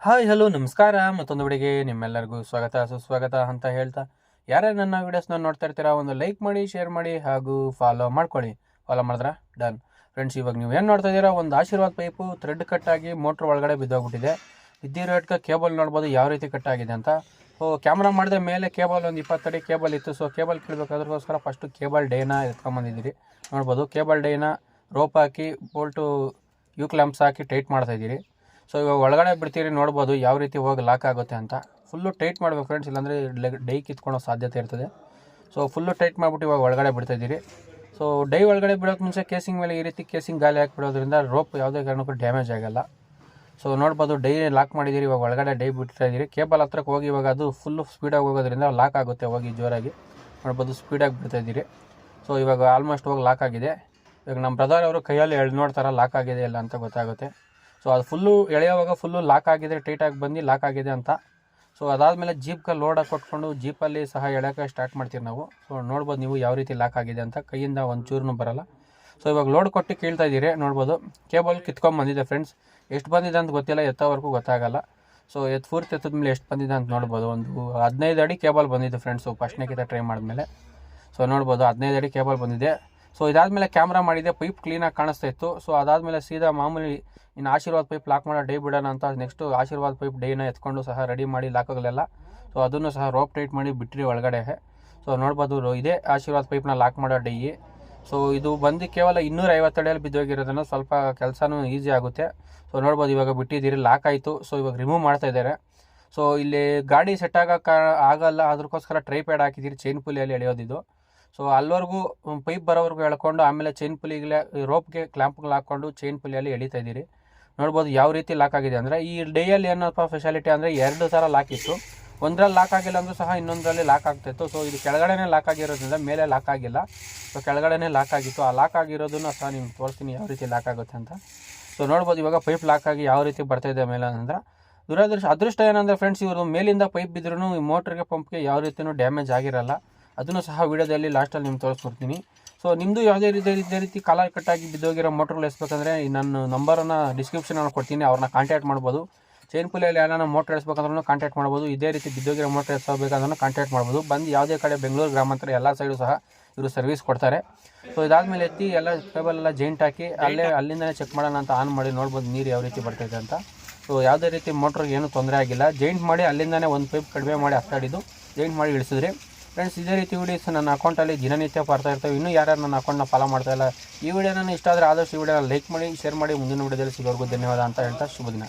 Hi hello ನಮಸ್ಕಾರ. ಮತ್ತೊಂದು ವಿಡಿಯೋಗೆ ನಿಮ್ಮೆಲ್ಲರಿಗೂ ಸ್ವಾಗತ ಸುಸ್ವಾಗತ ಅಂತ ಹೇಳ್ತಾ, ಯಾರೇ ನನ್ನ ವೀಡಿಯೋಸ್ನ ನೋಡ್ತಾ ಇರ್ತೀರಾ ಒಂದು ಲೈಕ್ ಮಾಡಿ, ಶೇರ್ ಮಾಡಿ ಹಾಗೂ ಫಾಲೋ ಮಾಡ್ಕೊಳ್ಳಿ. ಫಾಲೋ ಮಾಡಿದ್ರೆ ಡನ್. ಫ್ರೆಂಡ್ಸ್, ಇವಾಗ ನೀವು ಏನು ನೋಡ್ತಾ ಇದ್ದೀರಾ, ಒಂದು ಆಶೀರ್ವಾದ್ ಪೈಪು ಥ್ರೆಡ್ ಕಟ್ಟಾಗಿ ಮೋಟ್ರ್ ಒಳಗಡೆ ಬಿದ್ದೋಗ್ಬಿಟ್ಟಿದೆ. ಬಿದ್ದಿರೋ ಇಟ್ಕ ಕೇಬಲ್ ನೋಡ್ಬೋದು ಯಾವ ರೀತಿ ಕಟ್ಟಾಗಿದೆ ಅಂತ. ಕ್ಯಾಮ್ರಾ ಮಾಡಿದ ಮೇಲೆ ಕೇಬಲ್ ಒಂದು 20 ಅಡಿ ಕೇಬಲ್ ಇತ್ತು. ಕೇಬಲ್ ಕೀಳ್ಬೇಕಾದ್ರಗೋಸ್ಕರ ಫಸ್ಟು ಕೇಬಲ್ ಡೇನ ಎತ್ಕೊಂಬಂದಿದ್ದೀರಿ. ನೋಡ್ಬೋದು ಕೇಬಲ್ ಡೇನ ರೋಪ್ ಹಾಕಿ ಬೋಲ್ಟು ಯು ಕ್ಲಾಂಪ್ಸ್ ಹಾಕಿ ಟೈಟ್ ಮಾಡ್ತಾಯಿದ್ದೀರಿ. ಇವಾಗ ಒಳಗಡೆ ಬಿಡ್ತೀರಿ, ನೋಡ್ಬೋದು ಯಾವ ರೀತಿ ಹೋಗಿ ಲಾಕ್ ಆಗುತ್ತೆ ಅಂತ. ಫುಲ್ಲು ಟೈಟ್ ಮಾಡಬೇಕು ಫ್ರೆಂಡ್ಸ್, ಇಲ್ಲಾಂದರೆ ಡೈ ಕಿತ್ಕೊಳ್ಳೋ ಸಾಧ್ಯತೆ ಇರ್ತದೆ. ಫುಲ್ಲು ಟೈಟ್ ಮಾಡಿಬಿಟ್ಟು ಇವಾಗ ಒಳಗಡೆ ಬಿಡ್ತಾಯಿದ್ದೀರಿ. ಡೈ ಒಳಗಡೆ ಬಿಡೋಕೆ ಮುಂಚೆ ಕೇಸಿಂಗ್ ಮೇಲೆ ಈ ರೀತಿ ಕೇಸಿಂಗ್ ಗಾಲಿ ಹಾಕಿಬಿಡೋದ್ರಿಂದ ರೋಪ್ ಯಾವುದೇ ಕಾರಣಕ್ಕೂ ಡ್ಯಾಮೇಜ್ ಆಗಲ್ಲ. ನೋಡ್ಬೋದು ಡೈ ಲಾಕ್ ಮಾಡಿದ್ದೀರಿ. ಇವಾಗ ಒಳಗಡೆ ಡೈ ಬಿಡ್ತಾಯಿದ್ದೀರಿ. ಕೇಬಲ್ ಹತ್ರಕ್ಕೆ ಹೋಗಿ ಇವಾಗ ಅದು ಫುಲ್ಲು ಸ್ಪೀಡಾಗಿ ಹೋಗೋದ್ರಿಂದ ಲಾಕ್ ಆಗುತ್ತೆ ಹೋಗಿ ಜೋರಾಗಿ. ನೋಡ್ಬೋದು ಸ್ಪೀಡಾಗಿ ಬಿಡ್ತಾಯಿದ್ದೀರಿ. ಇವಾಗ ಆಲ್ಮೋಸ್ಟ್ ಹೋಗಿ ಲಾಕ್ ಆಗಿದೆ. ಇವಾಗ ನಮ್ಮ ಬ್ರದರ್ ಅವರು ಕೈಯಲ್ಲಿ ಎಳೆದು ನೋಡ್ತಾರೆ ಲಾಕ್ ಆಗಿದೆ ಇಲ್ಲ ಅಂತ ಗೊತ್ತಾಗುತ್ತೆ. ಅದು ಫುಲ್ಲು ಎಳೆಯುವಾಗ ಫುಲ್ಲು ಲಾಕ್ ಆಗಿದೆ, ಟೈಟಾಗಿ ಬಂದು ಲಾಕ್ ಆಗಿದೆ ಅಂತ. ಅದಾದಮೇಲೆ ಜೀಪ್ಗೆ ಲೋಡಾಗಿ ಕೊಟ್ಕೊಂಡು ಜೀಪಲ್ಲಿ ಸಹ ಎಳೆಯೋಕ್ಕೆ ಸ್ಟಾರ್ಟ್ ಮಾಡ್ತೀವಿ ನಾವು. ನೋಡ್ಬೋದು ನೀವು ಯಾವ ರೀತಿ ಲಾಕ್ ಆಗಿದೆ ಅಂತ, ಕೈಯಿಂದ ಒಂಚೂರು ಬರೋಲ್ಲ. ಇವಾಗ ಲೋಡ್ ಕೊಟ್ಟು ಕೇಳ್ತಾ ಇದ್ದೀರಿ. ನೋಡ್ಬೋದು ಕೇಬಲ್ ಕಿತ್ಕೊಂಡ್ಬಂದಿದೆ ಫ್ರೆಂಡ್ಸ್. ಎಷ್ಟು ಬಂದಿದೆ ಅಂತ ಗೊತ್ತಿಲ್ಲ, ಎತ್ತೋವರೆಗೂ ಗೊತ್ತಾಗಲ್ಲ. ಪೂರ್ತಿ ಎತ್ತದ್ಮೇಲೆ ಎಷ್ಟು ಬಂದಿದೆ ಅಂತ ನೋಡ್ಬೋದು. ಒಂದು 15 ಅಡಿ ಕೇಬಲ್ ಬಂದಿದೆ ಫ್ರೆಂಡ್ಸು ಫಸ್ಟ್ನೇಕಿಂತ ಟ್ರೈ ಮಾಡಿದ್ಮೇಲೆ. ನೋಡ್ಬೋದು 15 ಅಡಿ ಕೇಬಲ್ ಬಂದಿದೆ. ಇದಾದಮೇಲೆ ಕ್ಯಾಮ್ರಾ ಮಾಡಿದೆ, ಪೈಪ್ ಕ್ಲೀನಾಗಿ ಕಾಣಿಸ್ತಾ ಇತ್ತು. ಅದಾದಮೇಲೆ ಸೀದಾ ಮಾಮೂಲಿ ಇನ್ನು ಆಶೀರ್ವಾದ್ ಪೈಪ್ ಲಾಕ್ ಮಾಡೋ ಡೈ ಬಿಡೋಣ ಅಂತ ನೆಕ್ಸ್ಟು ಆಶೀರ್ವಾದ್ ಪೈಪ್ ಡೈನ ಎತ್ಕೊಂಡು ಸಹ ರೆಡಿ ಮಾಡಿ ಲಾಕಾಗಲೆಲ್ಲ. ಅದನ್ನು ಸಹ ರೋಪ್ ಟೈಟ್ ಮಾಡಿ ಬಿಟ್ಟಿರಿ ಒಳಗಡೆ. ನೋಡ್ಬೋದು ಇದೇ ಆಶೀರ್ವಾದ್ ಪೈಪ್ನ ಲಾಕ್ ಮಾಡೋ ಡೈ. ಇದು ಬಂದು ಕೇವಲ 250 ಅಡಿಯಲ್ಲಿ ಬಿದ್ದೋಗಿರೋದನ್ನು ಸ್ವಲ್ಪ ಕೆಲಸನೂ ಈಸಿ ಆಗುತ್ತೆ. ನೋಡ್ಬೋದು ಇವಾಗ ಬಿಟ್ಟಿದ್ದೀರಿ, ಲಾಕ್ ಆಯಿತು. ಇವಾಗ ರಿಮೂವ್ ಮಾಡ್ತಾ ಇದ್ದಾರೆ. ಇಲ್ಲಿ ಗಾಡಿ ಸೆಟ್ ಆಗಲ್ಲ, ಅದಕ್ಕೋಸ್ಕರ ಟ್ರೈ ಪ್ಯಾಡ್ ಹಾಕಿದ್ದೀರಿ ಚೈನ್ ಪುಲಿಯಲ್ಲಿ ಎಳೆಯೋದಿದ್ದು. ಅಲ್ಲಿವರೆಗೂ ಪೈಪ್ ಬರೋವರೆಗೂ ಎಳ್ಕೊಂಡು ಆಮೇಲೆ ಚೈನ್ ಪುಲಿಗೆ ರೋಪ್ಗೆ ಕ್ಲ್ಯಾಂಪ್ಗೆ ಹಾಕ್ಕೊಂಡು ಚೈನ್ ಪುಲಿಯಲ್ಲಿ ಎಳಿತಾ ಇದ್ದೀರಿ. ನೋಡ್ಬೋದು ಯಾವ ರೀತಿ ಲಾಕ್ ಆಗಿದೆ ಅಂದರೆ, ಈ ಡೈಯಲ್ಲಿ ಏನಪ್ಪ ಫೆಸಿಲಿಟಿ ಅಂದರೆ 2 ಥರ ಲಾಕ್ ಇತ್ತು. ಒಂದರಲ್ಲಿ ಲಾಕ್ ಆಗಿಲ್ಲ ಅಂದರೂ ಸಹ ಇನ್ನೊಂದರಲ್ಲಿ ಲಾಕ್ ಆಗ್ತಾಯಿತ್ತು. ಇದು ಕೆಳಗಡೆನೇ ಲಾಕ್ ಆಗಿರೋದ್ರಿಂದ ಮೇಲೆ ಲಾಕ್ ಆಗಿಲ್ಲ. ಕೆಳಗಡೆನೇ ಲಾಕ್ ಆಗಿತ್ತು. ಆ ಲಾಕ್ ಆಗಿರೋದನ್ನು ಸಹ ನಿಮ್ಗೆ ತೋರಿಸ್ತೀನಿ ಯಾವ ರೀತಿ ಲಾಕ್ ಆಗುತ್ತೆ ಅಂತ. ನೋಡ್ಬೋದು ಇವಾಗ ಪೈಪ್ ಲಾಕ್ ಆಗಿ ಯಾವ ರೀತಿ ಬರ್ತಾಯಿದೆ ಮೇಲೆ ಅಂದ್ರೆ. ಅದೃಷ್ಟ ಏನಂದರೆ ಫ್ರೆಂಡ್ಸ್, ಇವರು ಮೇಲಿಂದ ಪೈಪ್ ಬಿದ್ದರೂ ಈ ಮೋಟ್ರಿಗೆ ಪಂಪ್ಗೆ ಯಾವ ರೀತಿಯೂ ಡ್ಯಾಮೇಜ್ ಆಗಿರಲ್ಲ. ಅದನ್ನು ಸಹ ವೀಡಿಯೋದಲ್ಲಿ ಲಾಸ್ಟಲ್ಲಿ ನಿಮ್ಗೆ ತೋರಿಸ್ಕೊಡ್ತೀನಿ. ನಿಮ್ಮದು ಯಾವುದೇ ರೀತಿ ಕಾಲರ್ ಕಟ್ಟಾಗಿ ಬಿದ್ದೋಗಿರೋ ಮೋಟ್ರ್ಗಳು ಎಸ್ಬೇಕಂದ್ರೆ ನನ್ನ ನಂಬರನ್ನು ಡಿಸ್ಕ್ರಿಪ್ಷನಲ್ಲಿ ಕೊಡ್ತೀನಿ, ಅವ್ರನ್ನ ಕಾಂಟ್ಯಾಕ್ಟ್ ಮಾಡ್ಬೋದು. ಚೈನ್ ಪುಲಿಯಲ್ಲಿ ಯಾರನ್ನ ಮೋಟ್ರ್ ಎಸ್ಬೇಕಂದ್ರೂ ಕಾಂಟ್ಯಾಕ್ಟ್ ಮಾಡ್ಬೋದು. ಇದೇ ರೀತಿ ಬಿದ್ದೋಗಿರೋ ಮೋಟ್ರ್ ಎಸ್ಬೇಕಂದ್ರೂ ಕಾಂಟ್ಯಾಕ್ಟ್ ಮಾಡ್ಬೋದು. ಬಂದು ಯಾವುದೇ ಕಡೆ ಬೆಂಗಳೂರು ಗ್ರಾಮಾಂತರ ಎಲ್ಲ ಸೈಡು ಸಹ ಇವರು ಸರ್ವಿಸ್ ಕೊಡ್ತಾರೆ. ಇದಾದಮೇಲೆ ಎತ್ತಿ ಎಲ್ಲ ಕೇಬಲ್ ಎಲ್ಲ ಜೈಂಟ್ ಹಾಕಿ ಅಲ್ಲಿಂದನೇ ಚೆಕ್ ಮಾಡೋಣ ಅಂತ ಆನ್ ಮಾಡಿ ನೋಡ್ಬೋದು ನೀರು ಯಾವ ರೀತಿ ಬರ್ತಾಯಿದೆ ಅಂತ. ಯಾವುದೇ ರೀತಿ ಮೋಟ್ರಿಗೆ ಏನೂ ತೊಂದರೆ ಆಗಿಲ್ಲ. ಜೈಂಟ್ ಮಾಡಿ ಅಲ್ಲಿಂದನೇ ಒಂದು ಪೈಪ್ ಕಡಿಮೆ ಮಾಡಿ ಹತ್ತಾಡಿದ್ದು ಜೈಂಟ್ ಮಾಡಿ ಇಳಿಸಿದ್ರಿ. ಫ್ರೆಂಡ್ಸ್, ಇದೇ ರೀತಿ ವೀಡಿಯೋಸ್ ನನ್ನ ಅಕೌಂಟಲ್ಲಿ ದಿನನಿತ್ಯ ಬರ್ತಾ ಇರ್ತವೆ. ಇನ್ನೂ ಯಾರ್ಯಾರು ನನ್ನ ಅಕೌಂಟ್ನ ಫಾಲೋ ಮಾಡ್ತಾ ಇಲ್ಲ, ಈ ವಿಡಿಯೋನ ಇಷ್ಟ ಆದರೆ ಆದಷ್ಟು ಈ ವಿಡಿಯೋನ ಲೈಕ್ ಮಾಡಿ, ಶೇರ್ ಮಾಡಿ. ಮುಂದಿನ ವಿಡಿಯೋದಲ್ಲಿ ಸಿಗೋರ್ಗೂ ಧನ್ಯವಾದ ಅಂತ ಹೇಳ್ತಾ ಶುಭ ದಿನ.